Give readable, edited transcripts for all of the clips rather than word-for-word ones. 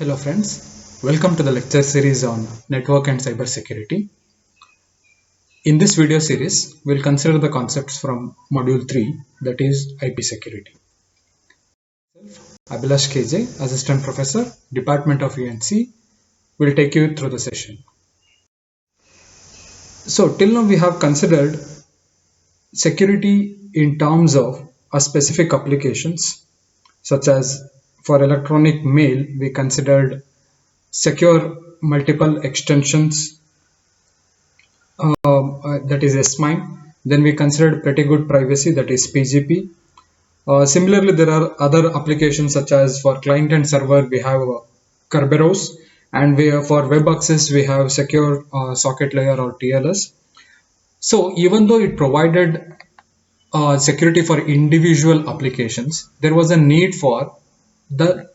Hello friends, welcome to the lecture series on network and cyber security. In this video series, we'll consider the concepts from module 3, that is IP security. Abhilash KJ, Assistant Professor, Department of UNC, will take you through the session. So till now we have considered security in terms of a specific applications, such as for electronic mail we considered secure multiple extensions, that is SMIME. Then we considered pretty good privacy, that is PGP. Similarly, there are other applications such as for client and server we have Kerberos, and for web access we have secure socket layer or TLS. So even though it provided security for individual applications, there was a need for the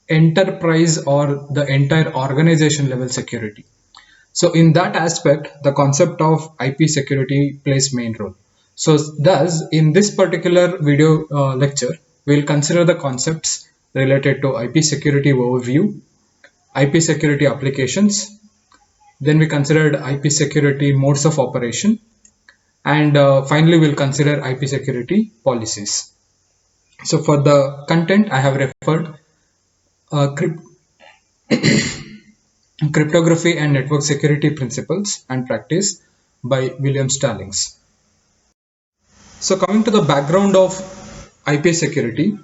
enterprise or the entire organization level security. So in that aspect, the concept of IP security plays main role. So thus, in this particular video lecture, we'll consider the concepts related to IP security overview, IP security applications, then we considered IP security modes of operation, and finally we'll consider IP security policies. So for the content, I have referred Cryptography and Network Security Principles and Practice by William Stallings. So coming to the background of IP security,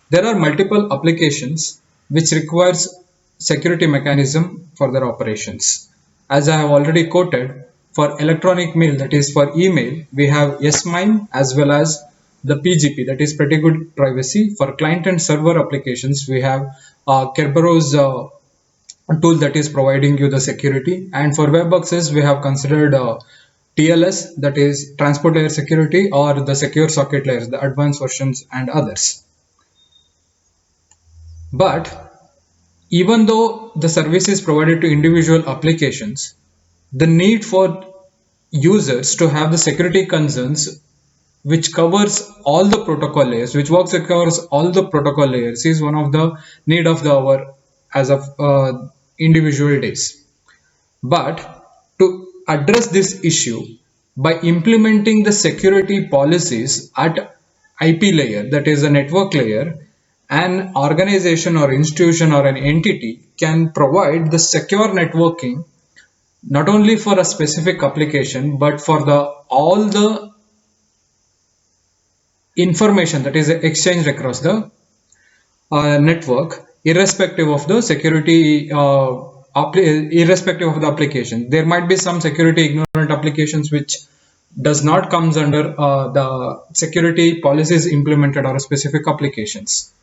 there are multiple applications which requires security mechanism for their operations. As I have already quoted, for electronic mail, that is for email, we have SMIME as well as the PGP, that is pretty good privacy. For client and server applications, we have Kerberos tool that is providing you the security, and for web access we have considered TLS, that is transport layer security, or the secure socket layers, the advanced versions, and others. But even though the service is provided to individual applications, the need for users to have the security concerns which covers all the protocol layers, which works across all the protocol layers, is one of the need of the hour as of individual days. But to address this issue, by implementing the security policies at IP layer, that is a network layer, an organization or institution or an entity can provide the secure networking not only for a specific application but for all the information that is exchanged across the network, irrespective of the security, irrespective of the application. There might be some security ignorant applications which does not comes under the security policies implemented or specific applications.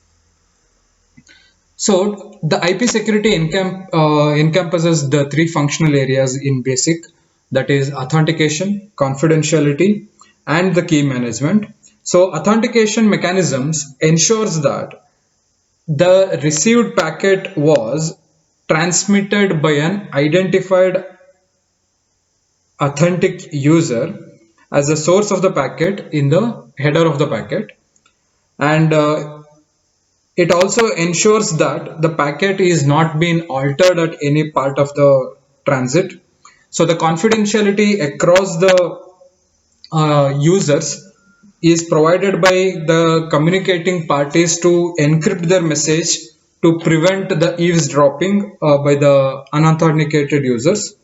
So the IP security encompasses the three functional areas in basic, that is authentication, confidentiality, and the key management. So authentication mechanisms ensures that the received packet was transmitted by an identified authentic user as a source of the packet in the header of the packet, and it also ensures that the packet is not being altered at any part of the transit. So the confidentiality across the users is provided by the communicating parties to encrypt their message to prevent the eavesdropping by the unauthenticated users.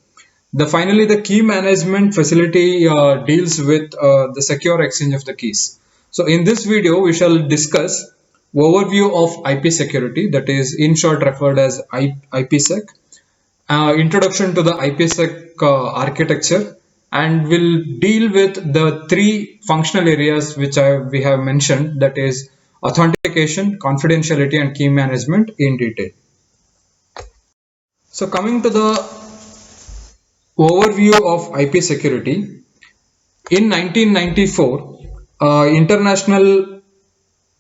Finally, the key management facility deals with the secure exchange of the keys. So in this video, we shall discuss overview of IP security, that is in short referred as IPsec, introduction to the IPsec architecture, and will deal with the three functional areas which we have mentioned, that is authentication, confidentiality, and key management in detail. So coming to the overview of IP security, in 1994, international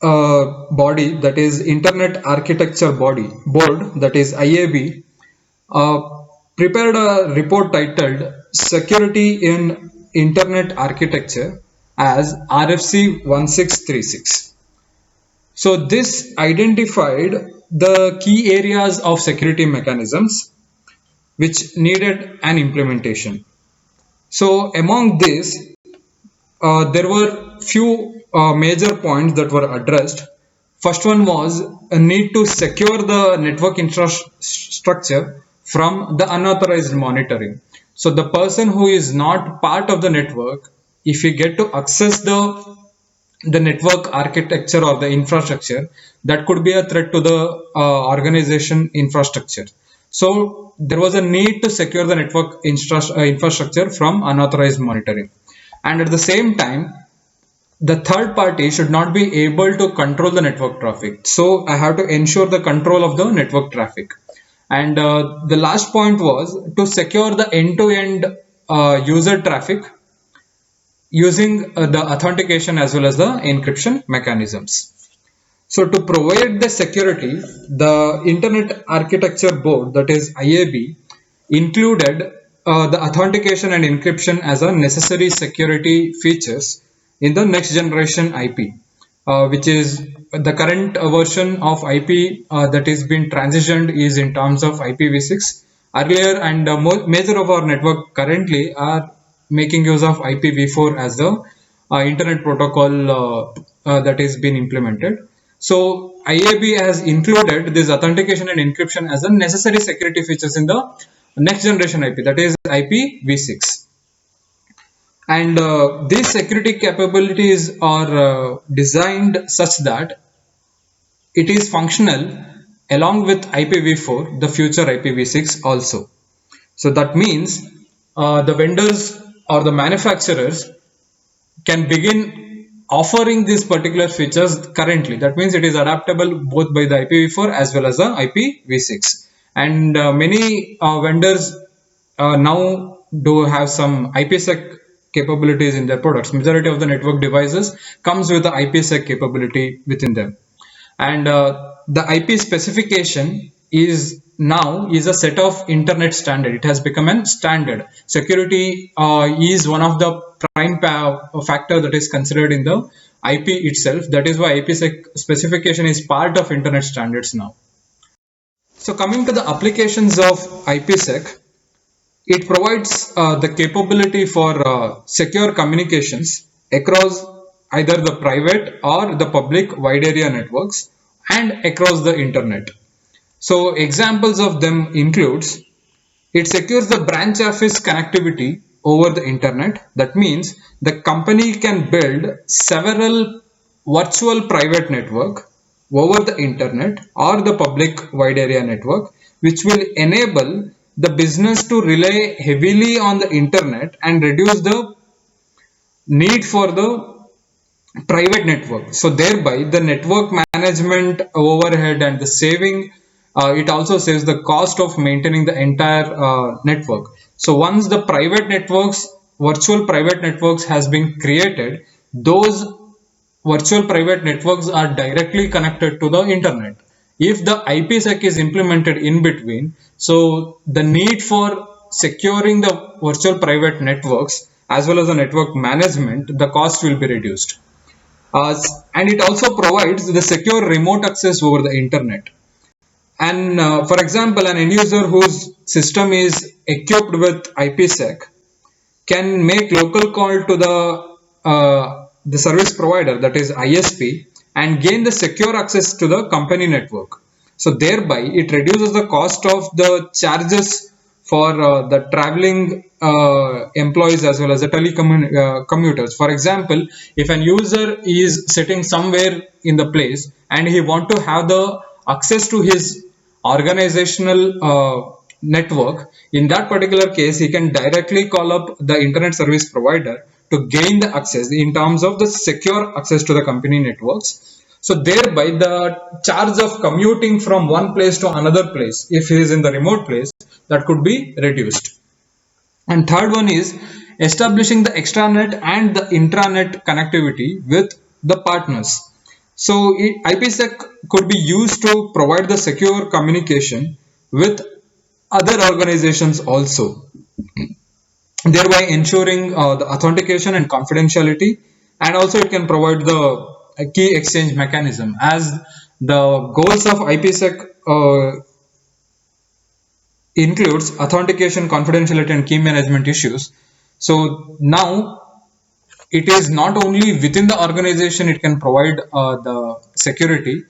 body, that is Internet Architecture Board, that is IAB, prepared a report titled Security in Internet Architecture as RFC 1636. So this identified the key areas of security mechanisms which needed an implementation. So among these, there were few major points that were addressed. First one was a need to secure the network infrastructure from the unauthorized monitoring. So the person who is not part of the network, if he get to access the network architecture or the infrastructure, that could be a threat to the organization infrastructure. So there was a need to secure the network infrastructure from unauthorized monitoring. And at the same time, the third party should not be able to control the network traffic. So I have to ensure the control of the network traffic. And the last point was to secure the end-to-end user traffic using the authentication as well as the encryption mechanisms. So to provide the security, the Internet Architecture Board, that is IAB, included the authentication and encryption as a necessary security features in the next generation IP, which is the current version of IP that is being transitioned is in terms of IPv6. Earlier and major of our network currently are making use of IPv4 as the internet protocol that is being implemented. So IAB has included this authentication and encryption as a necessary security features in the next generation IP, that is IPv6. And these security capabilities are designed such that it is functional along with IPv4, the future IPv6 also. So that means the vendors or the manufacturers can begin offering these particular features currently. That means it is adaptable both by the IPv4 as well as the IPv6. And many vendors now do have some IPsec capabilities in their products. Majority of the network devices comes with the IPsec capability within them. And the IP specification is now is a set of internet standard. It has become a standard. Security is one of the prime factor that is considered in the IP itself. That is why IPsec specification is part of internet standards now. So coming to the applications of IPsec, it provides the capability for secure communications across either the private or the public wide area networks and across the internet. So examples of them includes it secures the branch office connectivity over the internet. That means the company can build several virtual private network over the internet or the public wide area network, which will enable the business to rely heavily on the internet and reduce the need for the private network. So thereby the network management overhead and the saving, it also saves the cost of maintaining the entire network. So once the private networks, virtual private networks has been created, those virtual private networks are directly connected to the internet. If the IPsec is implemented in between, so the need for securing the virtual private networks as well as the network management, the cost will be reduced. And it also provides the secure remote access over the internet. And for example, an end user whose system is equipped with IPsec can make local call to the service provider, that is ISP, and gain the secure access to the company network. So thereby it reduces the cost of the charges for the traveling employees as well as the commuters. For example, if an user is sitting somewhere in the place and he want to have the access to his organizational network, in that particular case he can directly call up the internet service provider to gain the access in terms of the secure access to the company networks. So thereby the charge of commuting from one place to another place, if he is in the remote place, that could be reduced. And third one is establishing the extranet and the intranet connectivity with the partners. So IPsec could be used to provide the secure communication with other organizations also, thereby ensuring the authentication and confidentiality. And also it can provide the key exchange mechanism, as the goals of IPsec includes authentication, confidentiality, and key management issues. So now it is not only within the organization it can provide the security,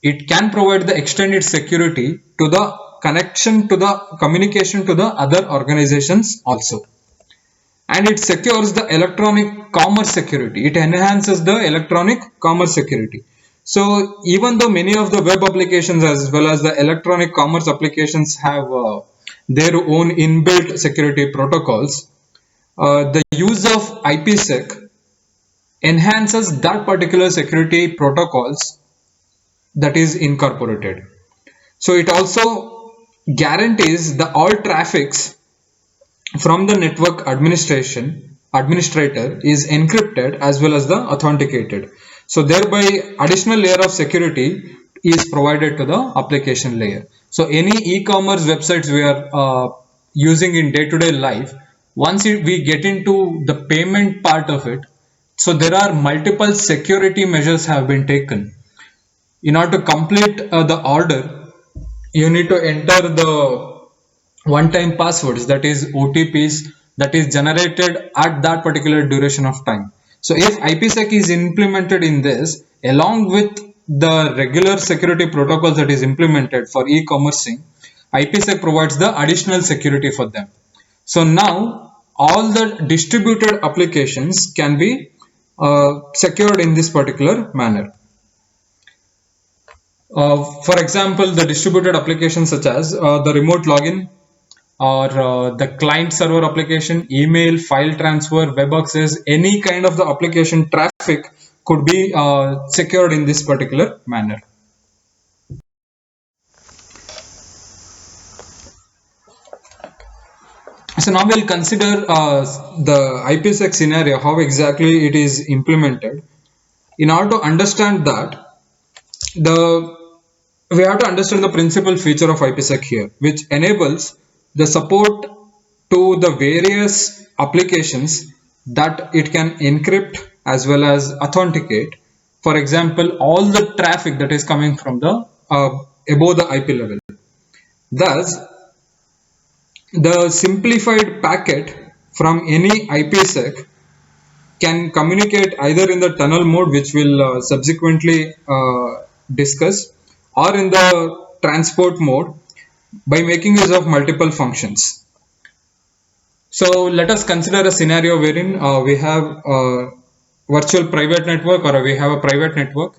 it can provide the extended security to the connection to the communication to the other organizations also. And it secures the electronic commerce security. It enhances the electronic commerce security. So even though many of the web applications as well as the electronic commerce applications have their own inbuilt security protocols, the use of IPsec enhances that particular security protocols that is incorporated. So it also guarantees the all traffics from the network administrator is encrypted as well as the authenticated. So thereby additional layer of security is provided to the application layer. So any e-commerce websites we are using in day-to-day life, once we get into the payment part of it, so there are multiple security measures have been taken. In order to complete the order, you need to enter the one-time passwords, that is OTPs, that is generated at that particular duration of time. So if IPsec is implemented in this along with the regular security protocols that is implemented for e-commercing, IPsec provides the additional security for them. So now all the distributed applications can be secured in this particular manner. For example, the distributed applications such as the remote login or the client server application, email, file transfer, web access, any kind of the application traffic could be secured in this particular manner. So now we'll consider the IPsec scenario, how exactly it is implemented. In order to understand that, we have to understand the principal feature of IPsec here, which enables the support to the various applications that it can encrypt as well as authenticate. For example, all the traffic that is coming from the above the IP level. Thus, the simplified packet from any IPsec can communicate either in the tunnel mode, which we'll subsequently discuss, or in the transport mode by making use of multiple functions. So let us consider a scenario wherein we have a virtual private network or we have a private network.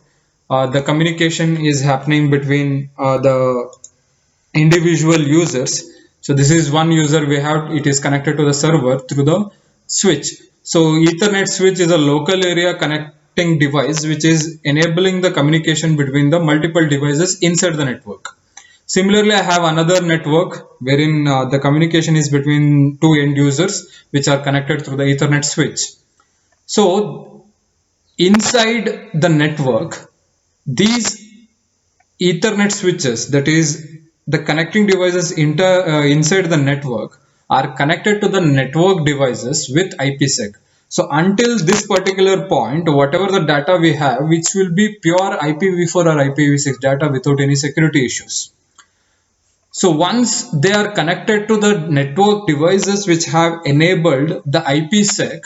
The communication is happening between the individual users. So this is one user we have, it is connected to the server through the switch. So Ethernet switch is a local area connecting device which is enabling the communication between the multiple devices inside the network. Similarly, I have another network wherein the communication is between two end users which are connected through the Ethernet switch. So inside the network, these Ethernet switches, that is the connecting devices inside the network, are connected to the network devices with IPsec. So until this particular point, whatever the data we have, which will be pure IPv4 or IPv6 data without any security issues. So once they are connected to the network devices which have enabled the IPsec,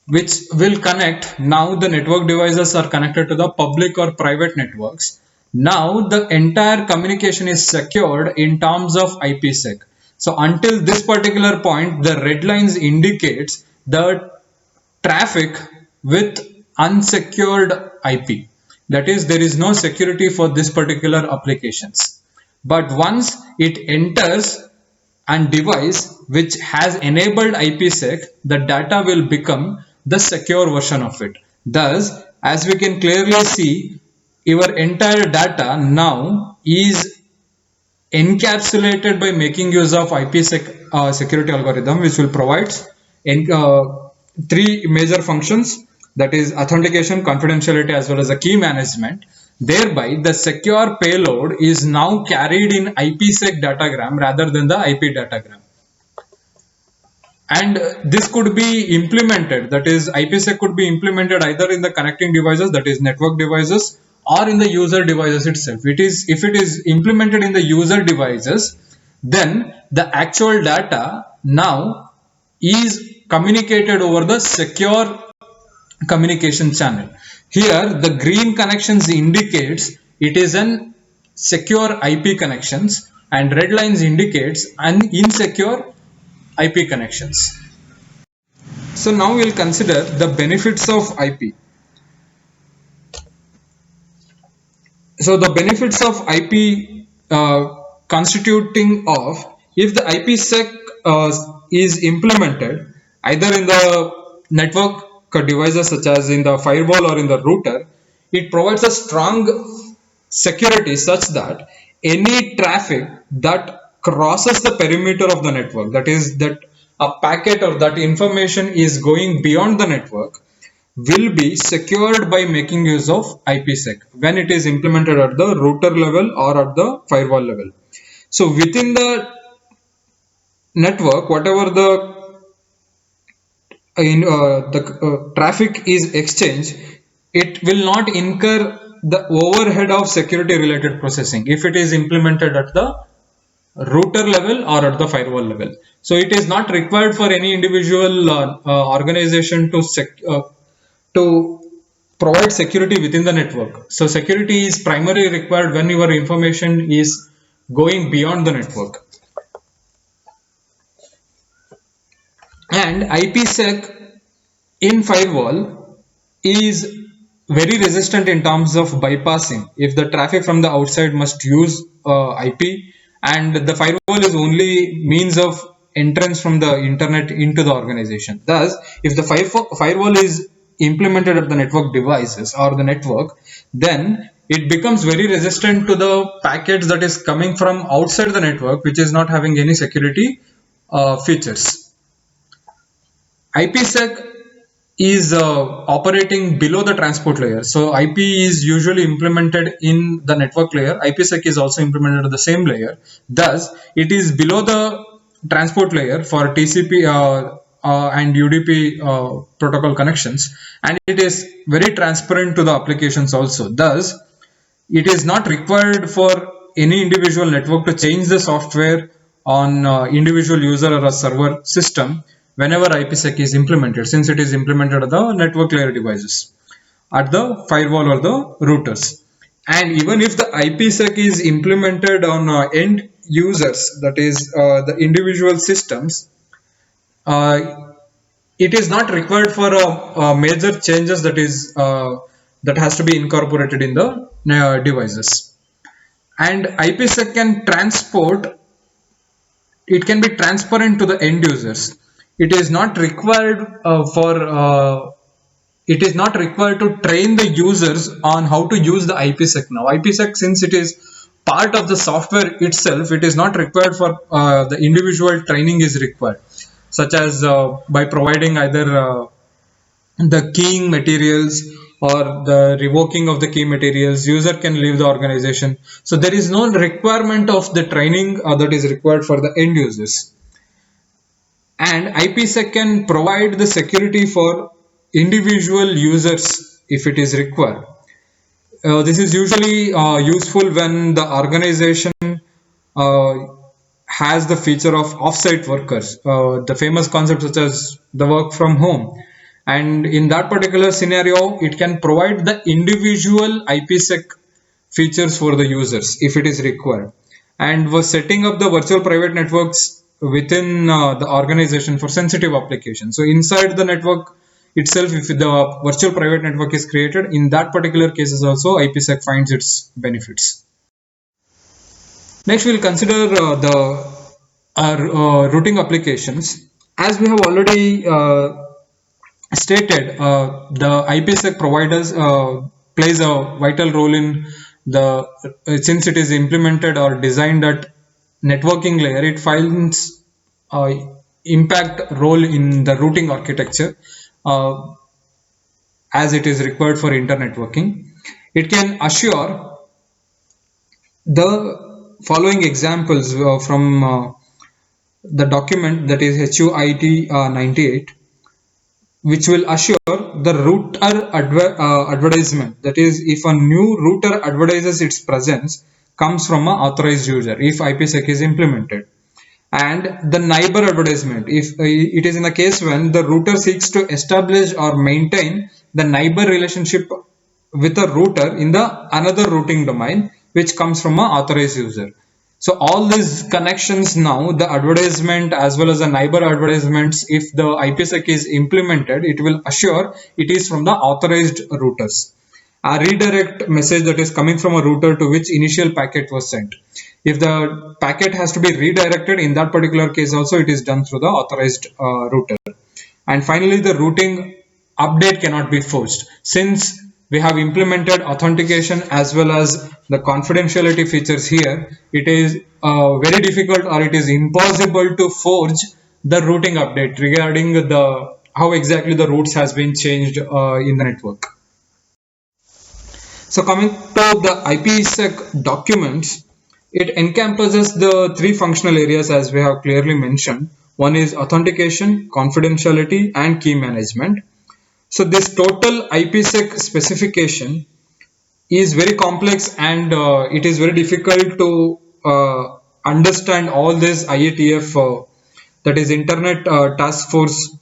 which will connect, now the network devices are connected to the public or private networks. Now the entire communication is secured in terms of IPsec. So until this particular point, the red lines indicates the traffic with unsecured IP. That is, there is no security for this particular applications. But once it enters and device which has enabled IPsec, the data will become the secure version of it. Thus, as we can clearly see, your entire data now is encapsulated by making use of IPsec security algorithm, which will provide three major functions, that is authentication, confidentiality, as well as the key management. Thereby, the secure payload is now carried in IPsec datagram rather than the IP datagram. And this could be implemented, that is IPsec could be implemented either in the connecting devices, that is network devices, or in the user devices itself. If it is implemented in the user devices, then the actual data now is communicated over the secure communication channel. Here the green connections indicates it is an secure IP connections, and red lines indicates an insecure IP connections. So now we'll consider the benefits of IP. So the benefits of IP constituting of, if the IPsec is implemented either in the network devices such as in the firewall or in the router, it provides a strong security such that any traffic that crosses the perimeter of the network, that is that a packet or that information is going beyond the network, will be secured by making use of IPsec when it is implemented at the router level or at the firewall level. So within the network, whatever the traffic is exchanged, it will not incur the overhead of security related processing if it is implemented at the router level or at the firewall level. So it is not required for any individual organization to provide security within the network. So security is primarily required when your information is going beyond the network. And IPsec in firewall is very resistant in terms of bypassing. If the traffic from the outside must use IP, and the firewall is only means of entrance from the internet into the organization. Thus, if the firewall is implemented at the network devices or the network, then it becomes very resistant to the packets that is coming from outside the network, which is not having any security features. IPsec is operating below the transport layer. So IP is usually implemented in the network layer. IPsec is also implemented at the same layer. Thus, it is below the transport layer for TCP and UDP protocol connections, and it is very transparent to the applications also. Thus, it is not required for any individual network to change the software on individual user or a server system whenever IPsec is implemented, since it is implemented at the network layer devices, at the firewall or the routers. And even if the IPsec is implemented on end users, that is the individual systems, uh, it is not required for major changes that has to be incorporated in the devices. And IPsec can transport, it can be transparent to the end users. It is not required it is not required to train the users on how to use the IPsec. Now IPsec, since it is part of the software itself, it is not required for the individual training is required, such as by providing either the keying materials or the revoking of the key materials, user can leave the organization. So there is no requirement of the training that is required for the end users. And IPsec can provide the security for individual users if it is required. This is usually useful when the organization uh, has the feature of offsite workers, the famous concept such as the work from home. And in that particular scenario, it can provide the individual IPsec features for the users if it is required. And was setting up the virtual private networks within the organization for sensitive applications. So inside the network itself, if the virtual private network is created, in that particular cases also IPsec finds its benefits. Next, we'll consider the routing applications. As we have already stated, the IPsec providers plays a vital role in the since it is implemented or designed at networking layer, it finds impact role in the routing architecture as it is required for internetworking. It can assure the following examples from the document, that is HUIT 98. which will assure the advertisement. That is, if a new router advertises its presence comes from an authorized user, if IPsec is implemented. And the neighbor advertisement, if it is in the case when the router seeks to establish or maintain the neighbor relationship with a router in the another routing domain, which comes from an authorized user. So all these connections now, the advertisement as well as the neighbor advertisements, if the IPsec is implemented, it will assure it is from the authorized routers. A redirect message that is coming from a router to which initial packet was sent. If the packet has to be redirected, in that particular case also it is done through the authorized router. And finally, the routing update cannot be forced. Since we have implemented authentication as well as the confidentiality features here, it is very difficult or it is impossible to forge the routing update regarding the how exactly the routes has been changed in the network. So coming to the IPsec documents, it encompasses the three functional areas as we have clearly mentioned. One is authentication, confidentiality, and key management. So this total IPsec specification is very complex, and it is very difficult to understand all this IATF, that is Internet Task Force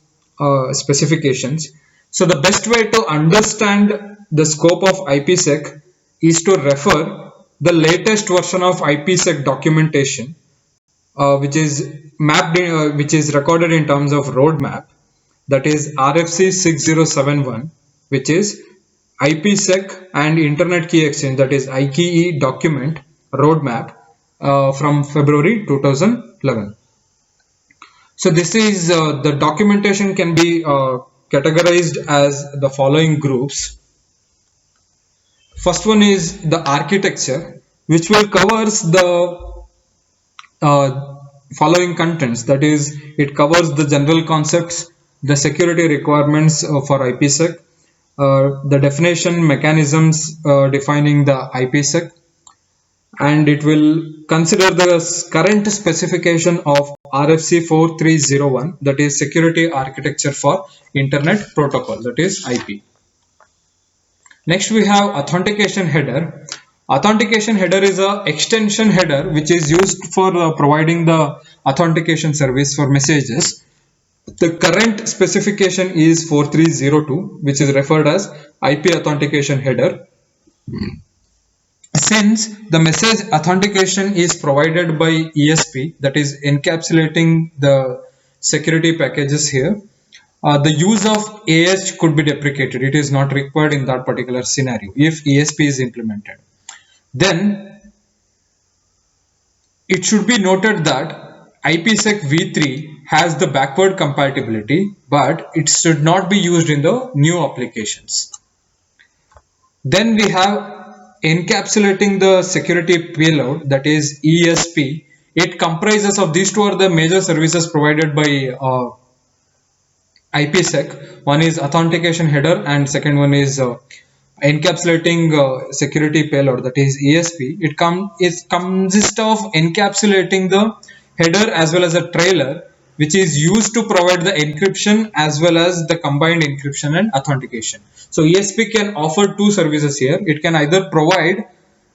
specifications. So the best way to understand the scope of IPsec is to refer the latest version of IPsec documentation, which is which is recorded in terms of roadmap, that is RFC 6071, which is IPsec and Internet Key Exchange, that is IKE document roadmap from February 2011. So this is the documentation can be categorized as the following groups. First one is the architecture, which will covers the following contents. That is, it covers the general concepts, the security requirements for IPsec, the definition mechanisms defining the IPsec, and it will consider the current specification of RFC 4301, that is security architecture for internet protocol, that is IP. Next we have authentication header. Authentication header is a extension header which is used for providing the authentication service for messages. The current specification is 4302, which is referred as IP authentication header. Since the message authentication is provided by ESP, that is encapsulating the security packages here, the use of AH could be deprecated. It is not required in that particular scenario if ESP is implemented. Then it should be noted that IPsec v3 has the backward compatibility, but it should not be used in the new applications. Then we have encapsulating the security payload, that is ESP. It comprises of these two are the major services provided by IPsec. One is authentication header and second one is encapsulating security payload, that is ESP. It consists of encapsulating the header as well as a trailer, which is used to provide the encryption as well as the combined encryption and authentication. So ESP can offer two services here. It can either provide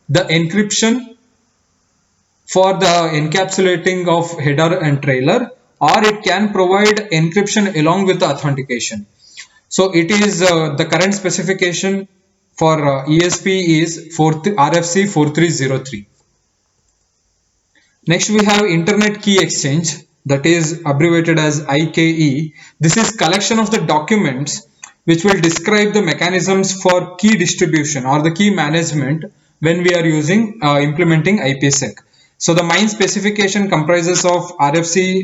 the encryption for the encapsulating of header and trailer, or it can provide encryption along with the authentication. So it is the current specification for ESP is RFC 4303. Next we have Internet Key Exchange, that is abbreviated as IKE. This is collection of the documents which will describe the mechanisms for key distribution or the key management when we are using implementing IPsec. So the main specification comprises of RFC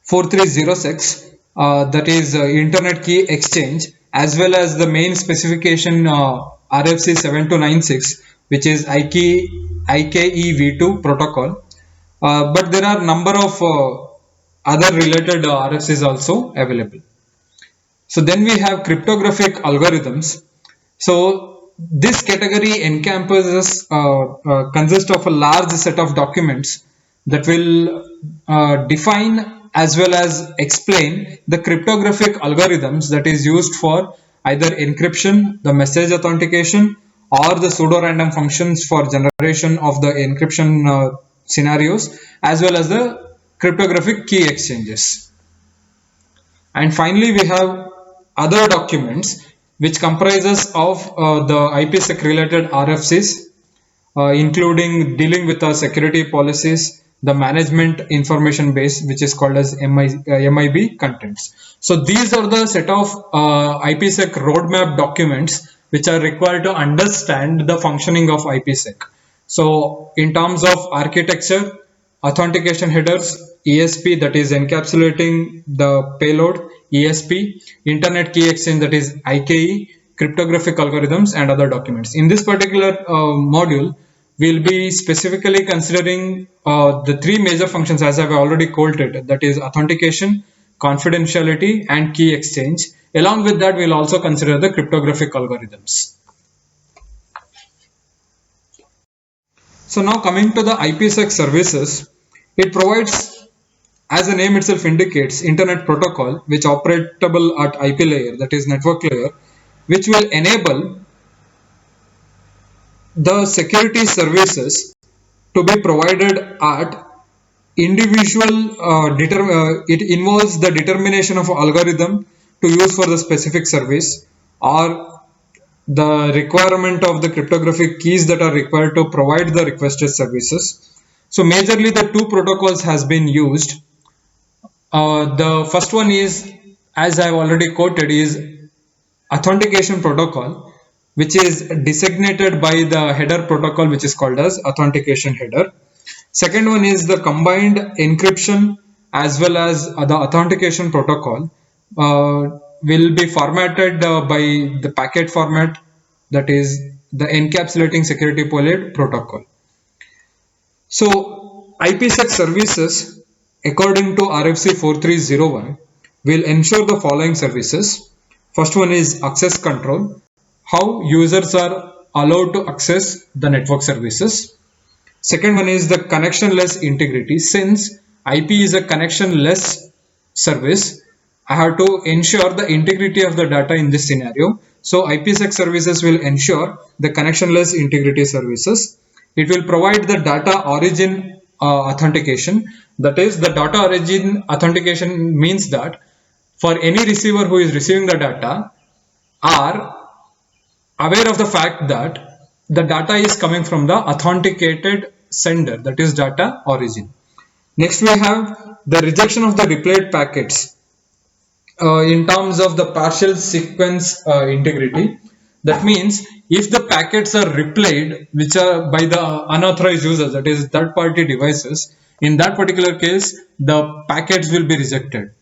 4306, that is Internet Key Exchange, as well as the main specification RFC 7296, which is IKE-v2 protocol. But there are number of other related RFCs also available. So then we have cryptographic algorithms. So this category encompasses consists of a large set of documents that will define as well as explain the cryptographic algorithms that is used for either encryption, the message authentication, or the pseudo-random functions for generation of the encryption scenarios, as well as the cryptographic key exchanges. And finally, we have other documents which comprises of the IPsec related RFCs, including dealing with the security policies, the management information base, which is called as MIB contents. So these are the set of IPsec roadmap documents which are required to understand the functioning of IPsec. So in terms of architecture, authentication headers, ESP, that is encapsulating the payload, ESP, internet key exchange, that is IKE, cryptographic algorithms, and other documents. In this particular module, we'll be specifically considering the three major functions as I've already quoted, that is authentication, confidentiality, and key exchange. Along with that, we'll also consider the cryptographic algorithms. So now coming to the IPsec services, it provides, as the name itself indicates, internet protocol which operatable at IP layer, that is network layer, which will enable the security services to be provided at individual it involves the determination of algorithm to use for the specific service, or the requirement of the cryptographic keys that are required to provide the requested services. So majorly the two protocols has been used. The first one is, as I have already quoted, is authentication protocol, which is designated by the header protocol, which is called as authentication header. Second one is the combined encryption as well as the authentication protocol will be formatted by the packet format, that is the encapsulating security payload protocol. So IPsec services, according to RFC 4301, will ensure the following services. First one is access control, how users are allowed to access the network services. Second one is the connectionless integrity. Since IP is a connectionless service, I have to ensure the integrity of the data in this scenario. So IPsec services will ensure the connectionless integrity services. It will provide the data origin authentication. That is, the data origin authentication means that for any receiver who is receiving the data are aware of the fact that the data is coming from the authenticated sender, that is data origin. Next we have the rejection of the replayed packets in terms of the partial sequence integrity. That means if the packets are replayed which are by the unauthorized users, that is third party devices, in that particular case the packets will be rejected.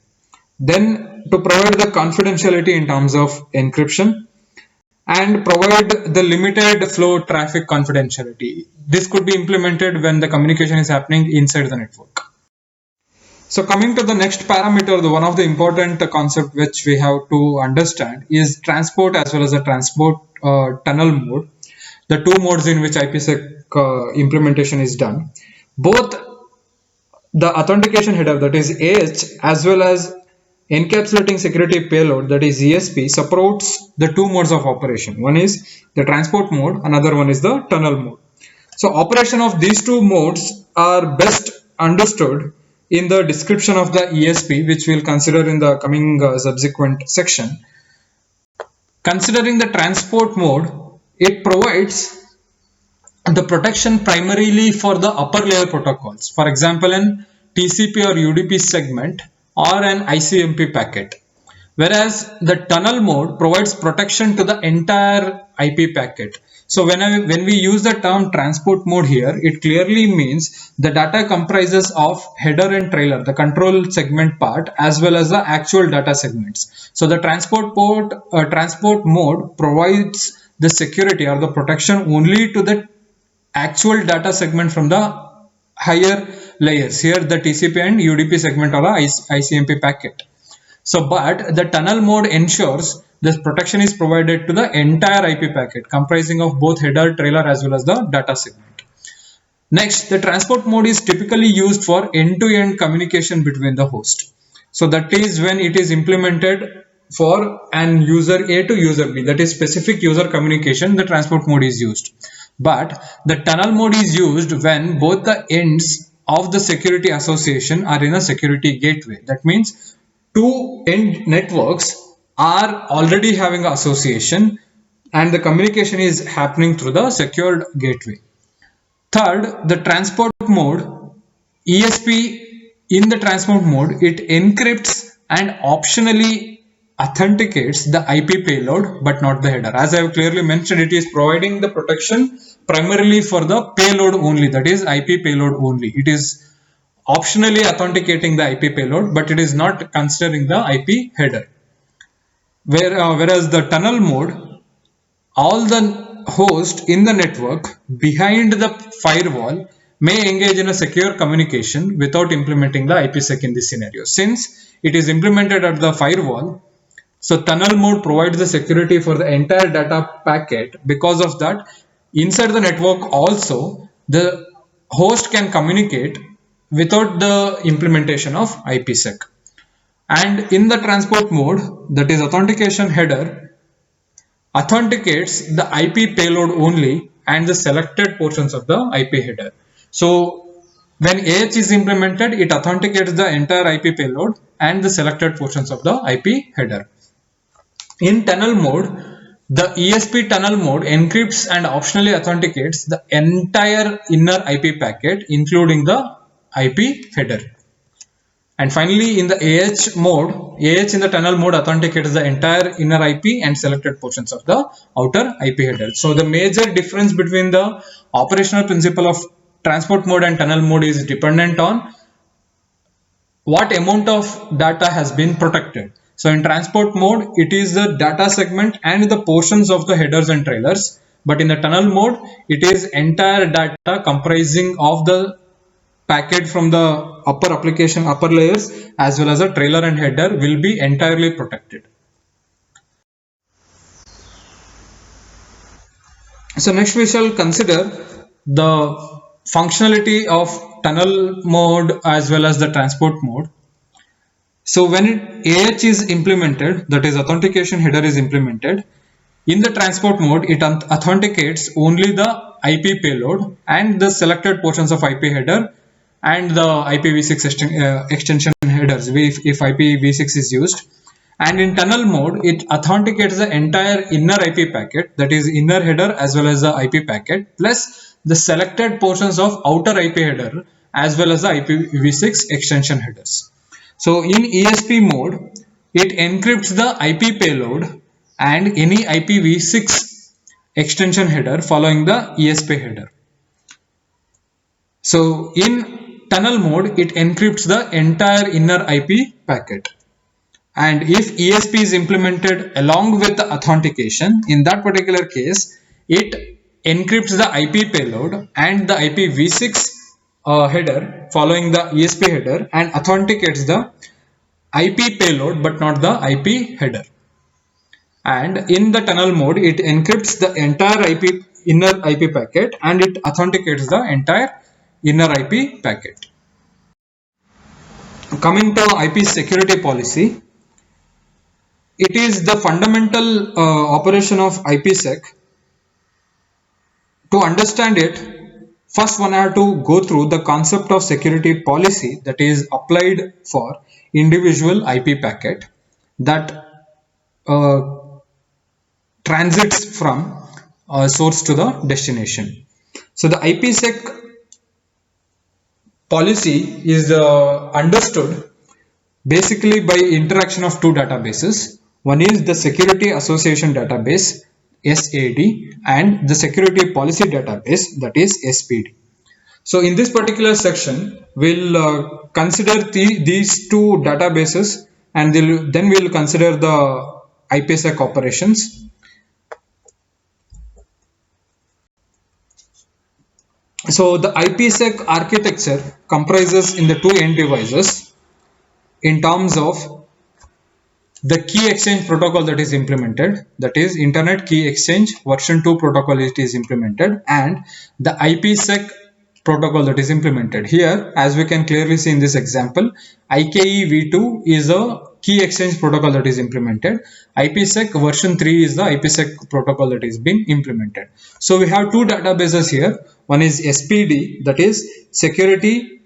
Then to provide the confidentiality in terms of encryption, and provide the limited flow traffic confidentiality. This could be implemented when the communication is happening inside the network. So coming to the next parameter, one of the important concept which we have to understand is transport as well as the transport tunnel mode, the two modes in which IPsec implementation is done. Both the authentication header, that is AH, as well as encapsulating security payload, that is ESP, supports the two modes of operation. One is the transport mode, another one is the tunnel mode. So operation of these two modes are best understood in the description of the ESP, which we'll consider in the coming subsequent section. Considering the transport mode, it provides the protection primarily for the upper layer protocols, for example an TCP or UDP segment or an ICMP packet, whereas the tunnel mode provides protection to the entire IP packet. So when we use the term transport mode here, it clearly means the data comprises of header and trailer, the control segment part, as well as the actual data segments. So the transport mode provides the security or the protection only to the actual data segment from the higher layers, here the TCP and UDP segment or the ICMP packet. So but the tunnel mode ensures this protection is provided to the entire IP packet comprising of both header, trailer as well as the data segment. Next, the transport mode is typically used for end-to-end communication between the host. So that is when it is implemented for an user A to user B, that is specific user communication, the transport mode is used. But the tunnel mode is used when both the ends of the security association are in a security gateway. That means two end networks are already having association and the communication is happening through the secured gateway. Third, the transport mode, ESP. In the transport mode, it encrypts and optionally authenticates the IP payload but not the header. As I have clearly mentioned, it is providing the protection primarily for the payload only, that is IP payload only. It is optionally authenticating the IP payload, but it is not considering the IP header. Whereas the tunnel mode, all the hosts in the network behind the firewall may engage in a secure communication without implementing the IPsec in this scenario. Since it is implemented at the firewall, so tunnel mode provides the security for the entire data packet. Because of that, inside the network also, the host can communicate without the implementation of IPsec. And in the transport mode, that is authentication header, authenticates the IP payload only and the selected portions of the IP header. So when AH is implemented, it authenticates the entire IP payload and the selected portions of the IP header. In tunnel mode, the ESP tunnel mode encrypts and optionally authenticates the entire inner IP packet, including the IP header. And finally, in the AH mode, AH in the tunnel mode authenticates the entire inner IP and selected portions of the outer IP header. So the major difference between the operational principle of transport mode and tunnel mode is dependent on what amount of data has been protected. So in transport mode, it is the data segment and the portions of the headers and trailers. But in the tunnel mode, it is entire data comprising of the packet from the upper application, upper layers, as well as a trailer and header will be entirely protected. So next we shall consider the functionality of tunnel mode as well as the transport mode. So when AH is implemented, that is authentication header is implemented, in the transport mode, it authenticates only the IP payload and the selected portions of IP header and the IPv6 extension headers if IPv6 is used. And in tunnel mode, it authenticates the entire inner IP packet, that is inner header as well as the IP packet, plus the selected portions of outer IP header as well as the IPv6 extension headers. So in ESP mode, it encrypts the IP payload and any IPv6 extension header following the ESP header. So in tunnel mode, it encrypts the entire inner IP packet. And if ESP is implemented along with the authentication, in that particular case, it encrypts the IP payload and the IPv6 header following the ESP header and authenticates the IP payload but not the IP header. And in the tunnel mode, it encrypts the entire inner IP packet and it authenticates the entire inner IP packet. Coming to IP security policy, it is the fundamental operation of IPsec. To understand it, first one have to go through the concept of security policy that is applied for individual IP packet that transits from source to the destination. So the IPsec policy is understood basically by interaction of two databases. One is the Security Association Database SAD and the Security Policy Database, that is SPD. So in this particular section, we'll consider these two databases and then we'll consider the IPsec operations. So the IPsec architecture comprises in the two end devices in terms of the key exchange protocol that is implemented, that is Internet Key Exchange version 2 protocol it is implemented, and the IPsec protocol that is implemented. Here, as we can clearly see in this example, IKE v2 is a key exchange protocol that is implemented. IPsec version 3 is the IPsec protocol that is being implemented. So we have two databases here. One is SPD, that is Security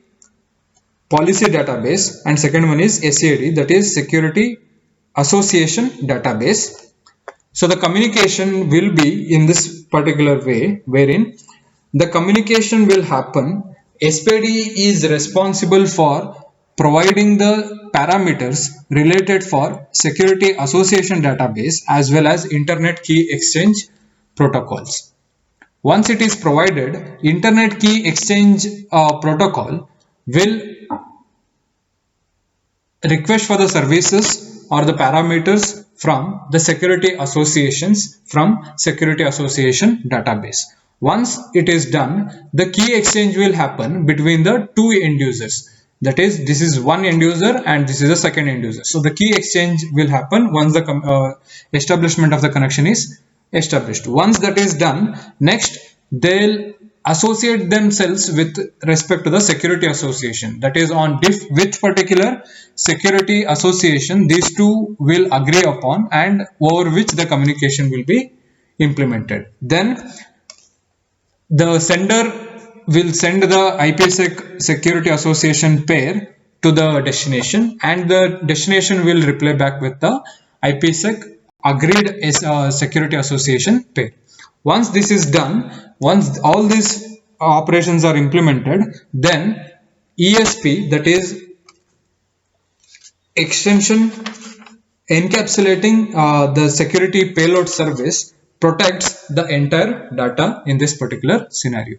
Policy Database, and second one is SAD, that is Security Association Database. So the communication will be in this particular way, wherein the communication will happen. SPD is responsible for providing the parameters related for Security Association Database as well as Internet Key Exchange protocols. Once it is provided, Internet Key Exchange protocol will request for the services or the parameters from the security associations from Security Association Database. Once it is done, the key exchange will happen between the two end users. That is, this is one end user and this is a second end user. So the key exchange will happen once the establishment of the connection is established. Once that is done, next they'll associate themselves with respect to the security association. That is, on which particular security association these two will agree upon and over which the communication will be implemented. Then the sender will send the IPsec security association pair to the destination, and the destination will reply back with the IPsec agreed security association pair. Once this is done, once all these operations are implemented, then ESP, that is extension encapsulating the security payload service, protects the entire data in this particular scenario.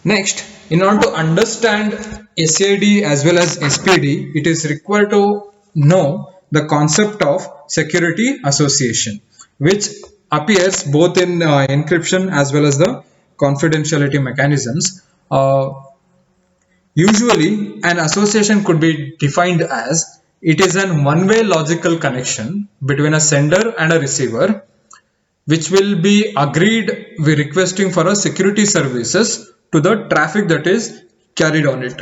Next, in order to understand SAD as well as SPD, it is required to know the concept of security association, which appears both in encryption as well as the confidentiality mechanisms. Usually, an association could be defined as it is an one-way logical connection between a sender and a receiver, which will be agreed with requesting for a security services to the traffic that is carried on it.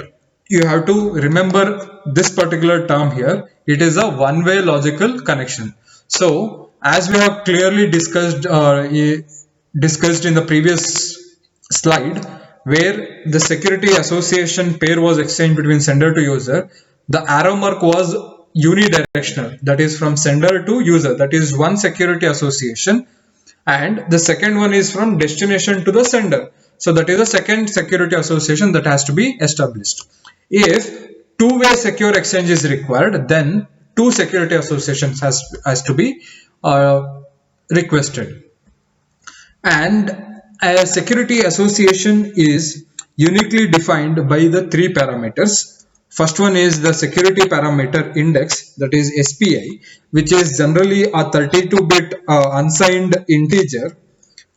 You have to remember this particular term here. It is a one-way logical connection. So, as we have clearly discussed in the previous slide, where the security association pair was exchanged between sender to user, the arrow mark was unidirectional, that is from sender to user, that is one security association, and the second one is from destination to the sender, so that is a second security association that has to be established. If two-way secure exchange is required, then two security associations has to be requested. And a security association is uniquely defined by the three parameters. First one is the security parameter index, that is SPI, which is generally a 32-bit unsigned integer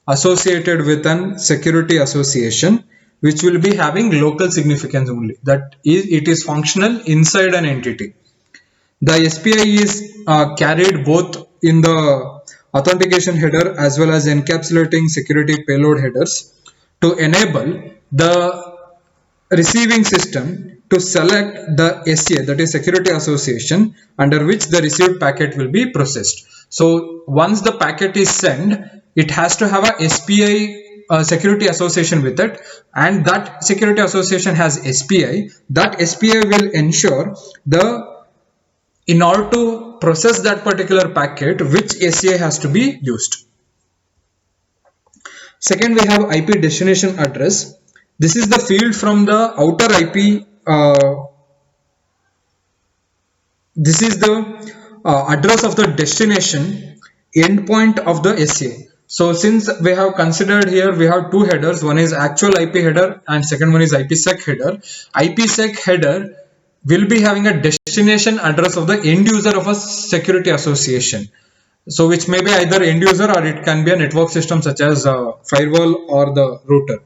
associated with an security association, which will be having local significance only. That is, it is functional inside an entity. The SPI is carried both in the authentication header as well as encapsulating security payload headers to enable the receiving system to select the SA, that is security association, under which the received packet will be processed. So once the packet is sent, it has to have a SPI security association with it, and that security association has SPI. That SPI will ensure in order to process that particular packet, which SA has to be used. Second, we have IP destination address. This is the field from the outer IP. This is the address of the destination endpoint of the SA. So since we have considered here, we have two headers. One is actual IP header and second one is IPsec header. IPsec header will be having a destination address of the end user of a security association. So which may be either end user or it can be a network system such as a firewall or the router.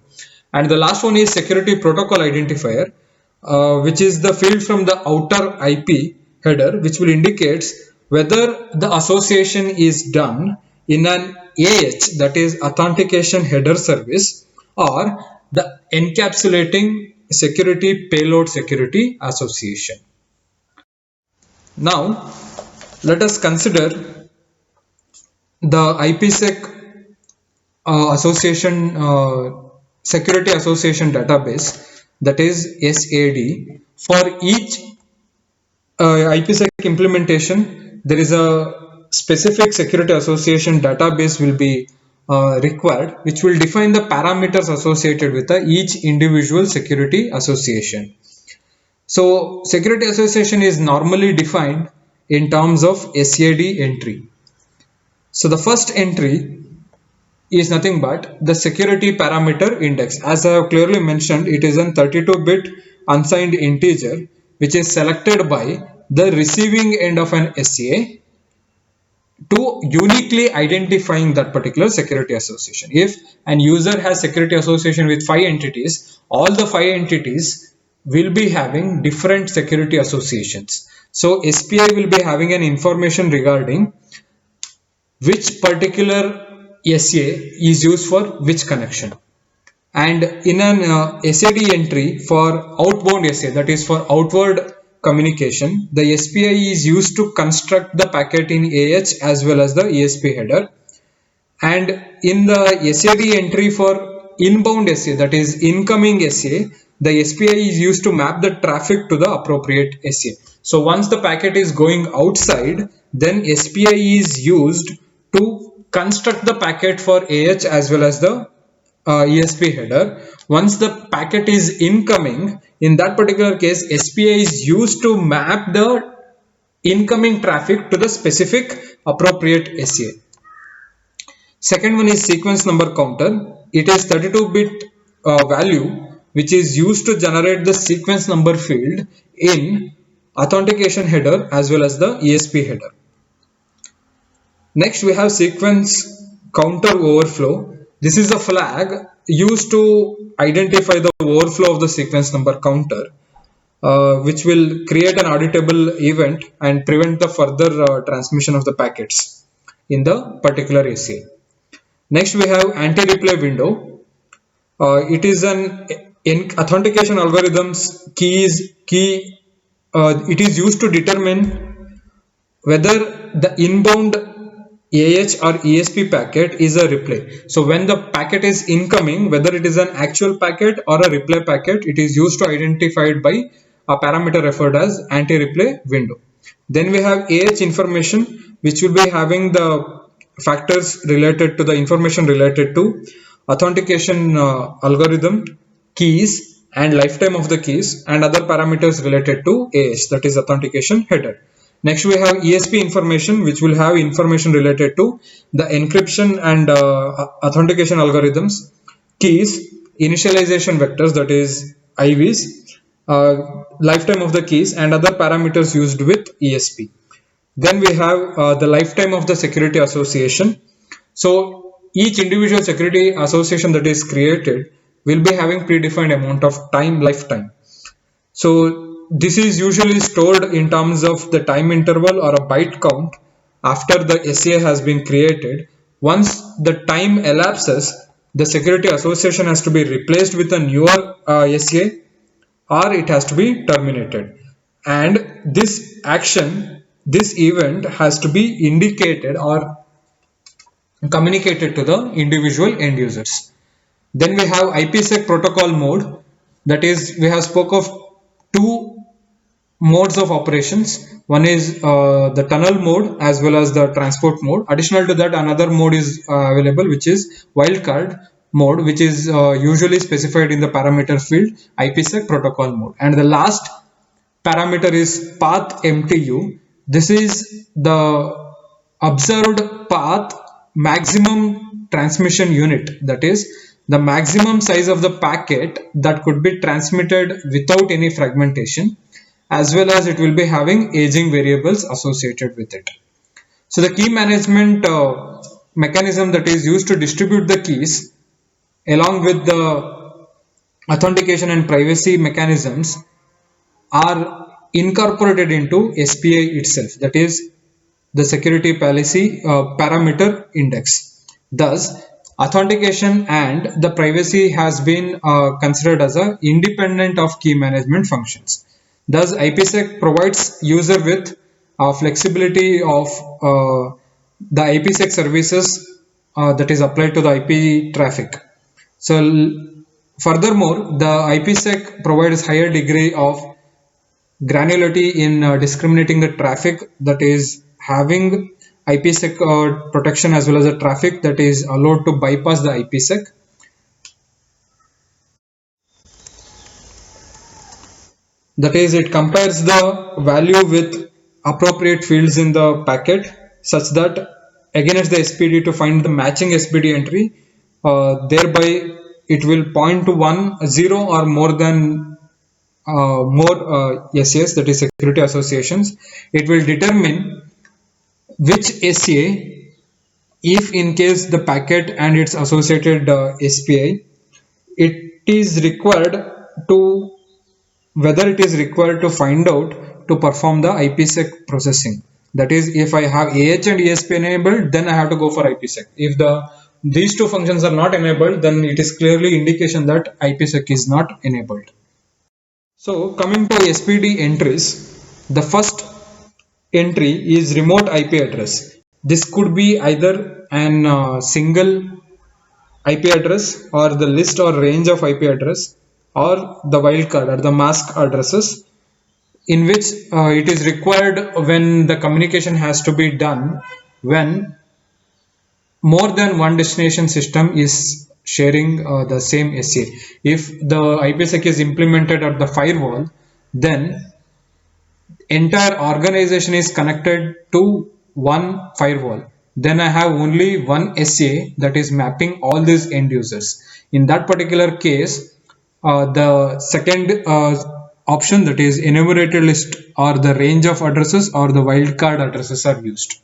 And the last one is security protocol identifier, which is the field from the outer IP header, which will indicate whether the association is done in an AH, that is authentication header service, or the Encapsulating Security Payload Security Association. Now, let us consider the IPsec Association Security Association database, that is SAD. For each IPsec implementation, there is a specific security association database will be required, which will define the parameters associated with each individual security association. So security association is normally defined in terms of SAD entry. So the first entry is nothing but the security parameter index. As I have clearly mentioned, it is a 32-bit unsigned integer which is selected by the receiving end of an SA to uniquely identifying that particular security association. If an user has security association with 5 entities, all the 5 entities will be having different security associations. So SPI will be having an information regarding which particular SA is used for which connection. And in an SAD entry for outbound SA, that is for outward communication, the SPI is used to construct the packet in AH as well as the ESP header. And in the SAD entry for inbound SA, that is incoming SA, the SPI is used to map the traffic to the appropriate SA. So once the packet is going outside, then SPI is used to construct the packet for AH as well as the ESP header. Once the packet is incoming, in that particular case, SPI is used to map the incoming traffic to the specific appropriate SA. Second one is sequence number counter. It is 32-bit value which is used to generate the sequence number field in authentication header as well as the ESP header. Next we have sequence counter overflow. This is a flag used to identify the overflow of the sequence number counter, which will create an auditable event and prevent the further transmission of the packets in the particular SA. Next we have anti-replay window. It is an authentication algorithms key. It is used to determine whether the inbound AH or ESP packet is a replay. So when the packet is incoming, whether it is an actual packet or a replay packet, it is used to identify it by a parameter referred as anti-replay window. Then we have AH information, which will be having the factors related to the information related to authentication algorithm, keys and lifetime of the keys, and other parameters related to AH, that is authentication header. Next we have ESP information, which will have information related to the encryption and authentication algorithms, keys, initialization vectors, that is IVs, lifetime of the keys and other parameters used with ESP. Then we have the lifetime of the security association. So each individual security association that is created will be having predefined amount of lifetime. So this is usually stored in terms of the time interval or a byte count after the SA has been created. Once the time elapses, the security association has to be replaced with a newer SA, or it has to be terminated. And this event has to be indicated or communicated to the individual end users. Then we have IPsec protocol mode. That is, we have spoke of two modes of operations. One is the tunnel mode as well as the transport mode. Additional to that, another mode is available, which is wildcard mode, which is usually specified in the parameter field IPsec protocol mode. And the last parameter is path MTU. This is the observed path maximum transmission unit, that is the maximum size of the packet that could be transmitted without any fragmentation, as well as it will be having aging variables associated with it. So the key management mechanism that is used to distribute the keys along with the authentication and privacy mechanisms are incorporated into SPI itself, that is the security policy parameter index. Thus, Authentication and the privacy has been considered as a independent of key management functions. Thus, IPsec provides user with flexibility of the IPsec services that is applied to the IP traffic. So, furthermore, the IPsec provides higher degree of granularity in discriminating the traffic that is having IPsec protection as well as the traffic that is allowed to bypass the IPsec. That is, it compares the value with appropriate fields in the packet such that against the SPD to find the matching SPD entry, thereby it will point to 1, 0 or more than more SAs, that is security associations. It will determine which SA, if in case the packet and its associated SPI, it is required to whether it is required to find out to perform the IPsec processing. That is, if I have AH and ESP enabled, then I have to go for IPsec. If these two functions are not enabled, then it is clearly indication that IPsec is not enabled. So coming to SPD entries, the first entry is remote IP address. This could be either an single IP address or the list or range of IP address or the wildcard or the mask addresses in which it is required when the communication has to be done when more than one destination system is sharing the same SA. If the IPsec is implemented at the firewall, then entire organization is connected to one firewall. Then I have only one SA that is mapping all these end users. In that particular case, the second option, that is enumerated list or the range of addresses or the wildcard addresses, are used.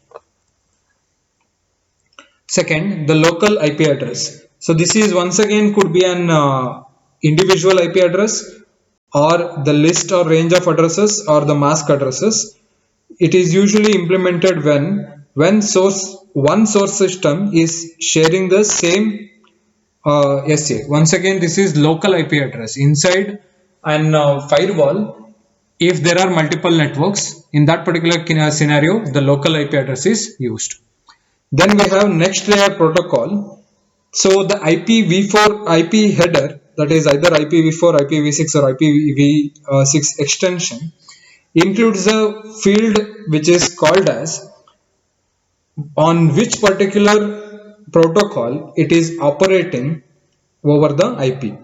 Second, the local IP address. So this is once again could be an individual IP address or the list or range of addresses or the mask addresses. It is usually implemented when one source system is sharing the same SA. Once again, this is local IP address inside an firewall. If there are multiple networks, in that particular scenario, the local IP address is used. Then we have next layer protocol. So the IPv4 IP header, that is either IPv4, IPv6 or IPv6 extension, includes a field which is called as on which particular protocol it is operating over the IP.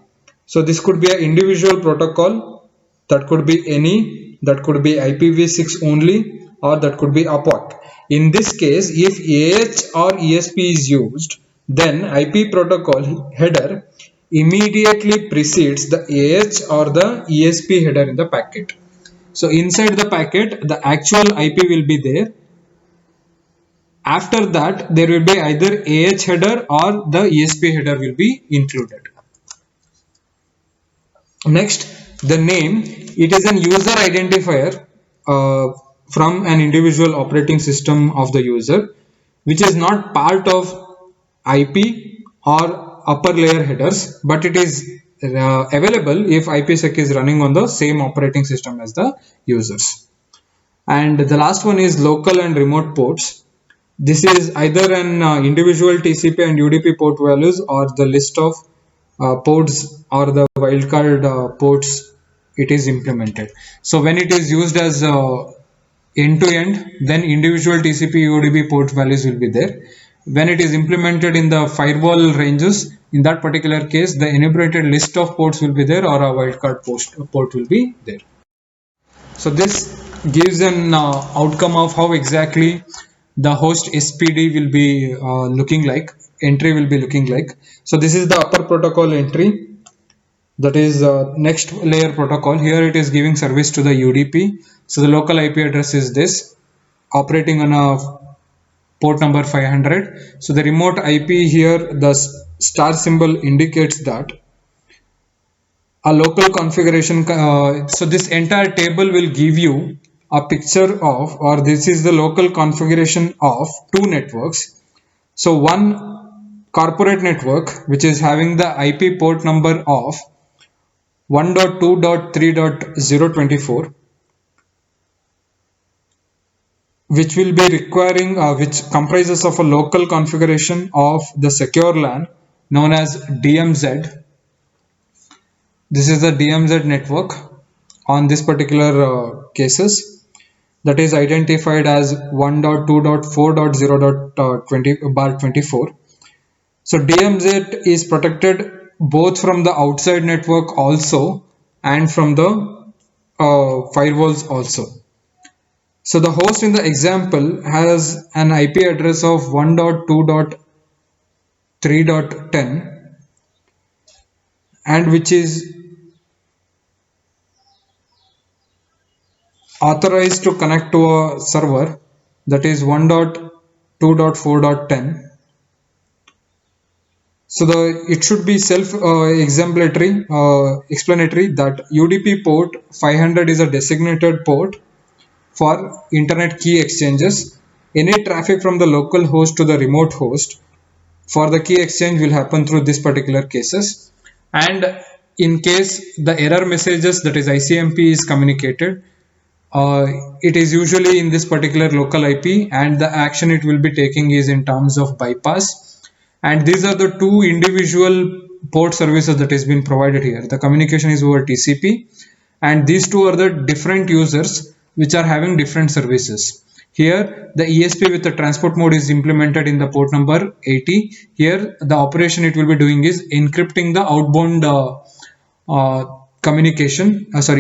So this could be an individual protocol, that could be any, that could be IPv6 only, or that could be APOC. In this case, if AH or ESP is used, then IP protocol header immediately precedes the AH or the ESP header in the packet. So inside the packet, the actual IP will be there. After that, there will be either AH header or the ESP header will be included. Next, the name. It is an user identifier from an individual operating system of the user, which is not part of IP or upper layer headers, but it is available if IPsec is running on the same operating system as the users. And the last one is local and remote ports. This is either an individual TCP and UDP port values or the list of ports or the wildcard ports it is implemented. So when it is used as end to end, then individual TCP UDP port values will be there. When it is implemented in the firewall ranges, in that particular case, the enumerated list of ports will be there or a wildcard port will be there. So this gives an outcome of how exactly the host SPD will be looking like, entry will be looking like. So this is the upper protocol entry, that is next layer protocol. Here it is giving service to the UDP. So the local IP address is this, operating on a port number 500. So the remote IP here, the star symbol indicates that a local configuration. So this entire table will give you a picture of, or this is the local configuration of two networks. So one corporate network which is having the IP port number of 1.2.3.024, which will be requiring which comprises of a local configuration of the secure LAN known as DMZ. This is the DMZ network on this particular cases, that is identified as 1.2.4.0.20/24. So DMZ is protected both from the outside network also and from the firewalls also. So the host in the example has an IP address of 1.2.3.10 and which is authorized to connect to a server, that is 1.2.4.10. So it should be self exemplary explanatory that UDP port 500 is a designated port for internet key exchanges. Any traffic from the local host to the remote host for the key exchange will happen through this particular cases. And in case the error messages, that is ICMP, is communicated, it is usually in this particular local IP, and the action it will be taking is in terms of bypass. And these are the two individual port services that is being provided here. The communication is over TCP, and these two are the different users which are having different services. Here the ESP with the transport mode is implemented in the port number 80. Here the operation it will be doing is encrypting the outbound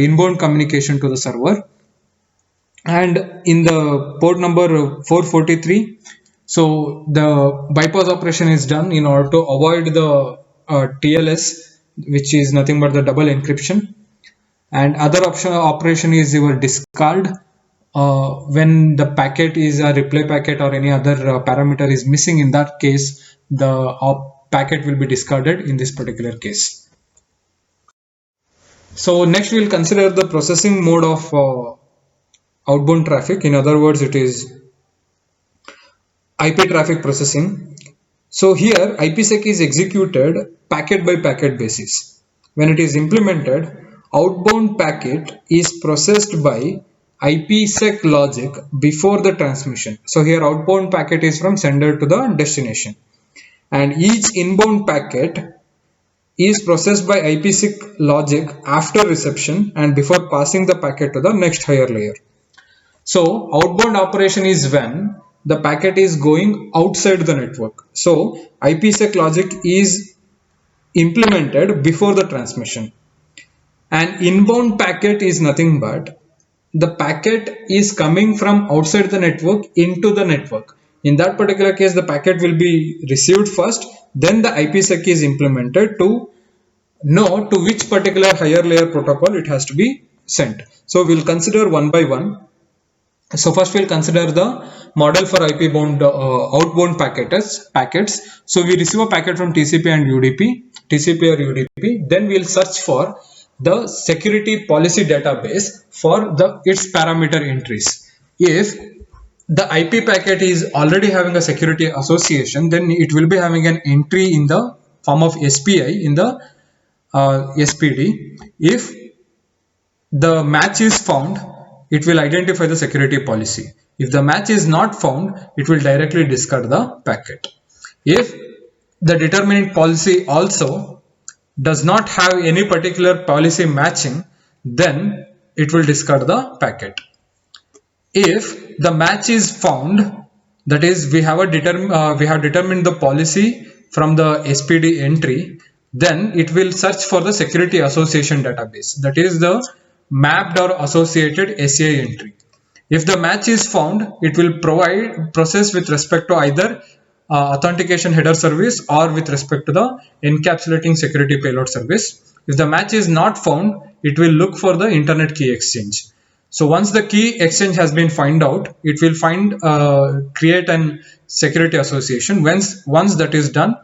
inbound communication to the server. And in the port number 443, so the bypass operation is done in order to avoid the TLS, which is nothing but the double encryption. And other operation is your discard. When the packet is a replay packet or any other parameter is missing, in that case the packet will be discarded in this particular case. So next we will consider the processing mode of outbound traffic. In other words, it is IP traffic processing. So here IPsec is executed packet by packet basis. When it is implemented, outbound packet is processed by IPsec logic before the transmission. So here outbound packet is from sender to the destination, and each inbound packet is processed by IPsec logic after reception and before passing the packet to the next higher layer. So outbound operation is when the packet is going outside the network. So IPsec logic is implemented before the transmission. An inbound packet is nothing but the packet is coming from outside the network into the network. In that particular case, the packet will be received first, then the IPsec is implemented to know to which particular higher layer protocol it has to be sent. So we'll consider one by one. So first we'll consider the model for IP bound outbound packets. So we receive a packet from TCP and UDP, TCP or UDP. Then we'll search for the security policy database for its parameter entries. If the IP packet is already having a security association, then it will be having an entry in the form of SPI in the SPD. If the match is found, it will identify the security policy. If the match is not found, it will directly discard the packet. If the determinant policy also does not have any particular policy matching, then it will discard the packet. If the match is found, that is we have determined the policy from the SPD entry, then it will search for the security association database, that is the mapped or associated SAI entry. If the match is found, it will process with respect to either authentication header service or with respect to the encapsulating security payload service. If the match is not found, it will look for the internet key exchange. So once the key exchange has been found out, it will create an security association. Once that is done,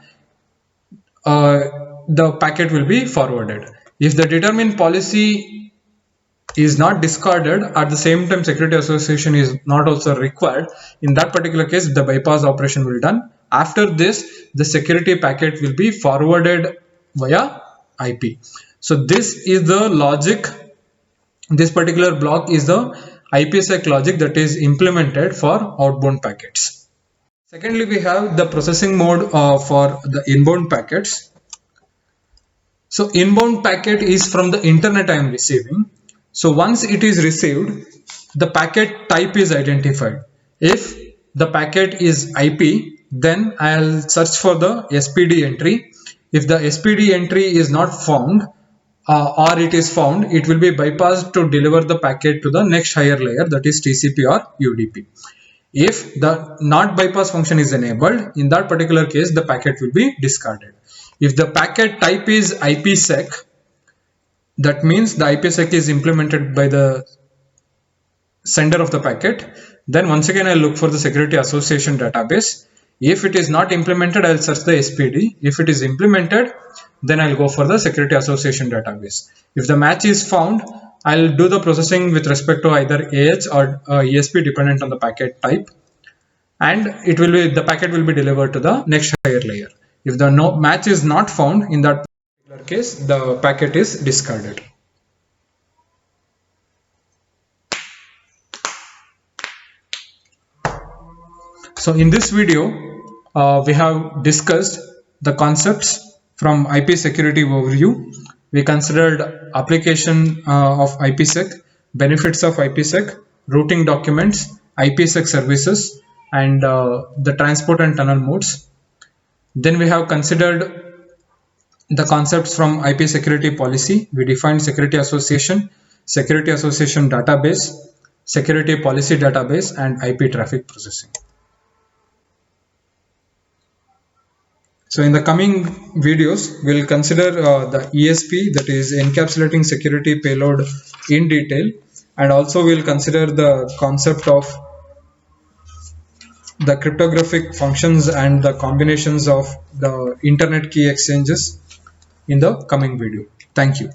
the packet will be forwarded. If the determined policy is not discarded, at the same time security association is not also required, in that particular case the bypass operation will After this, the security packet will be forwarded via IP. So this is the logic. This particular block is the IPsec logic that is implemented for outbound packets. Secondly, we have the processing mode for the inbound packets. So inbound packet is from the internet I am receiving. So once it is received, the packet type is identified. If the packet is IP, then I'll search for the SPD entry. If the SPD entry is not found, or it is found, it will be bypassed to deliver the packet to the next higher layer, that is TCP or UDP. If the not bypass function is enabled, in that particular case, the packet will be discarded. If the packet type is IPsec, that means the IPsec is implemented by the sender of the packet. Then once again, I'll look for the security association database. If it is not implemented, I'll search the SPD. If it is implemented, then I'll go for the security association database. If the match is found, I'll do the processing with respect to either AH or ESP dependent on the packet type, and the packet will be delivered to the next higher layer. If the match is not found, in that particular case, the packet is discarded. So in this video, we have discussed the concepts from IP security overview. We considered application of IPsec, benefits of IPsec, routing documents, IPsec services, and the transport and tunnel modes. Then we have considered the concepts from IP security policy. We defined security association database, security policy database, and IP traffic processing. So in the coming videos, we'll consider the ESP, that is encapsulating security payload, in detail, and also we'll consider the concept of the cryptographic functions and the combinations of the internet key exchanges in the coming video. Thank you.